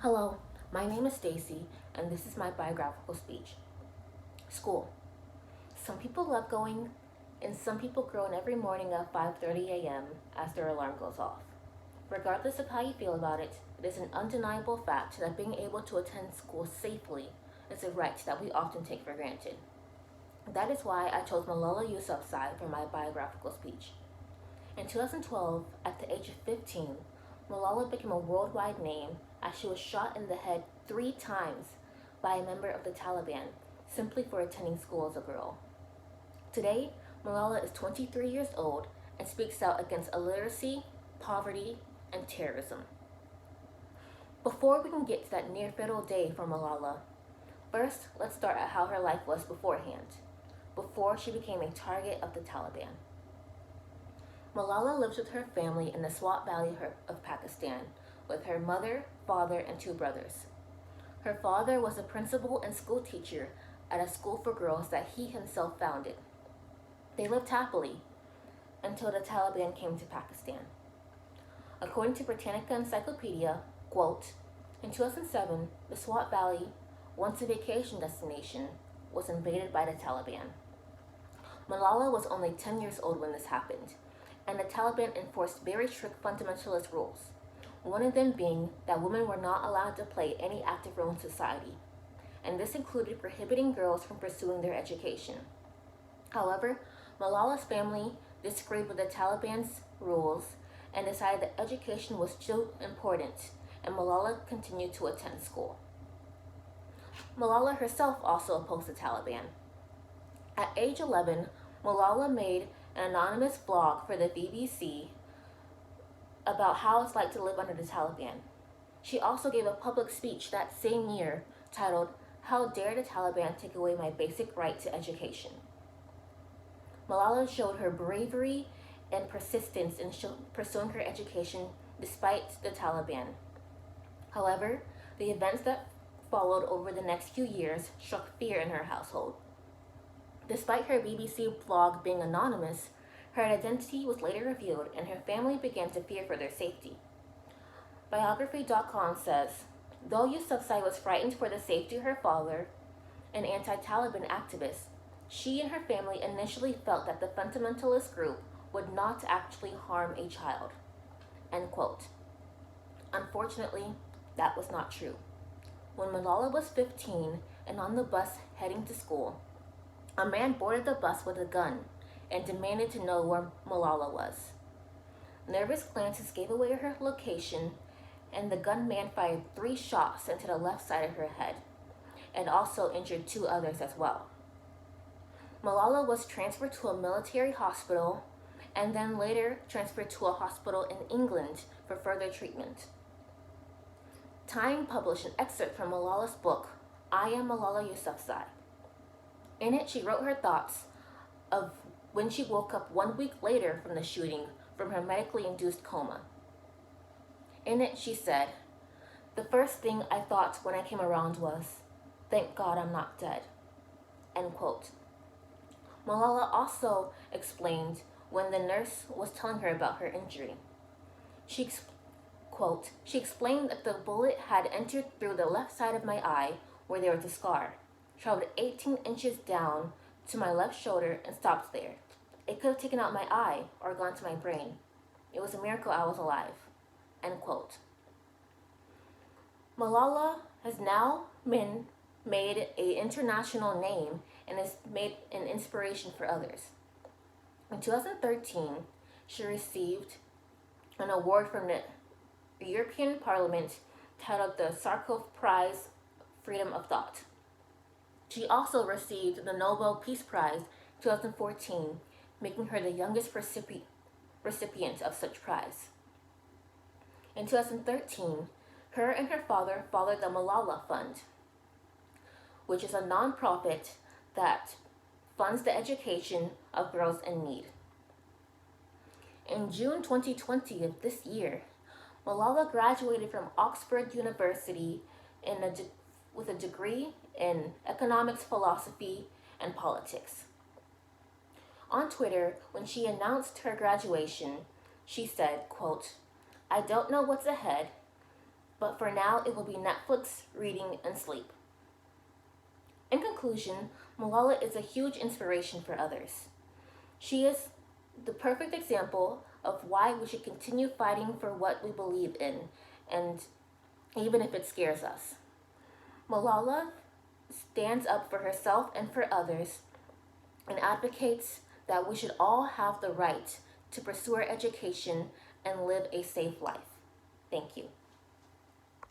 Hello, my name is Stacy, and this is my biographical speech. School. Some people love going, and some people groan every morning at 5:30 a.m. as their alarm goes off. Regardless of how you feel about it, it is an undeniable fact that being able to attend school safely is a right that we often take for granted. That is why I chose Malala Yousafzai for my biographical speech. In 2012, at the age of 15, Malala became a worldwide name as she was shot in the head 3 times by a member of the Taliban simply for attending school as a girl. Today, Malala is 23 years old and speaks out against illiteracy, poverty, and terrorism. Before we can get to that near-fatal day for Malala, first let's start at how her life was beforehand, before she became a target of the Taliban. Malala lives with her family in the Swat Valley of Pakistan with her mother, father, and 2 brothers. Her father was a principal and school teacher at a school for girls that he himself founded. They lived happily until the Taliban came to Pakistan. According to Britannica Encyclopedia, quote, in 2007, the Swat Valley, once a vacation destination, was invaded by the Taliban. Malala was only 10 years old when this happened, and the Taliban enforced very strict fundamentalist rules, one of them being that women were not allowed to play any active role in society, and this included prohibiting girls from pursuing their education. However, Malala's family disagreed with the Taliban's rules and decided that education was still important, and Malala continued to attend school. Malala herself also opposed the Taliban. At age 11, Malala made an anonymous blog for the BBC about how it's like to live under the Taliban. She also gave a public speech that same year titled, "How Dare the Taliban Take Away My Basic Right to Education." Malala showed her bravery and persistence in pursuing her education despite the Taliban. However, the events that followed over the next few years struck fear in her household. Despite her BBC blog being anonymous, her identity was later revealed and her family began to fear for their safety. Biography.com says, though Yousafzai was frightened for the safety of her father, an anti-Taliban activist, she and her family initially felt that the fundamentalist group would not actually harm a child. End quote. Unfortunately, that was not true. When Malala was 15 and on the bus heading to school, a man boarded the bus with a gun and demanded to know where Malala was. Nervous glances gave away her location, and the gunman fired 3 shots into the left side of her head, and also injured 2 others as well. Malala was transferred to a military hospital, and then later transferred to a hospital in England for further treatment. Time published an excerpt from Malala's book, I Am Malala Yousafzai. In it, she wrote her thoughts of when she woke up 1 week later from the shooting from her medically induced coma. In it, she said, "The first thing I thought when I came around was, thank God I'm not dead." End quote. Malala also explained when the nurse was telling her about her injury. She explained that the bullet had entered through the left side of my eye where there was a scar, traveled 18 inches down to my left shoulder and stopped there. It could have taken out my eye or gone to my brain. It was a miracle I was alive. End quote. Malala has now been made an international name and has made an inspiration for others. In 2013, she received an award from the European Parliament titled the Sakharov Prize Freedom of Thought. She also received the Nobel Peace Prize 2014, making her the youngest recipient of such prize. In 2013, her and her father founded the Malala Fund, which is a nonprofit that funds the education of girls in need. In June 2020 of this year, Malala graduated from Oxford University with a degree in economics, philosophy, and politics. On Twitter, when she announced her graduation, she said, quote, "I don't know what's ahead, but for now it will be Netflix, reading, and sleep. In conclusion, Malala is a huge inspiration for others. She is the perfect example of why we should continue fighting for what we believe in, and even if it scares us. Malala stands up for herself and for others and advocates that we should all have the right to pursue our education and live a safe life. Thank you.